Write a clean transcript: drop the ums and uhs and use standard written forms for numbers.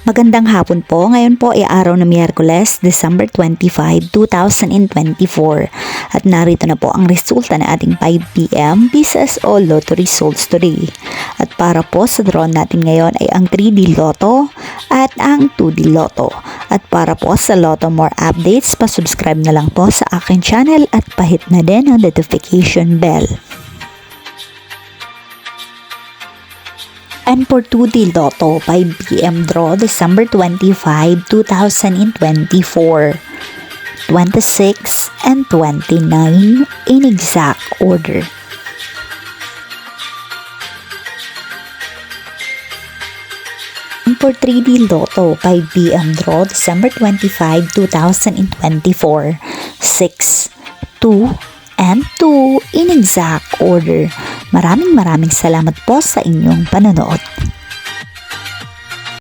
Magandang hapon po. Ngayon po ay araw na Miyerkules, December 25, 2024. At narito na po ang resulta ng ating 5 p.m. Business o Lotto results today. At para po sa draw natin ngayon ay ang 3D Lotto at ang 2D Lotto. At para po sa Lotto more updates, pa-subscribe na lang po sa aking channel at pahit na din ang notification bell. And for 2D Lotto, 5 p.m. draw, December 25, 2024. 26 and 29 in exact order. And for 3D Lotto, 5 p.m. draw, December 25, 2024. 6, 2, and 2 in exact order. Maraming salamat po sa inyong panonood.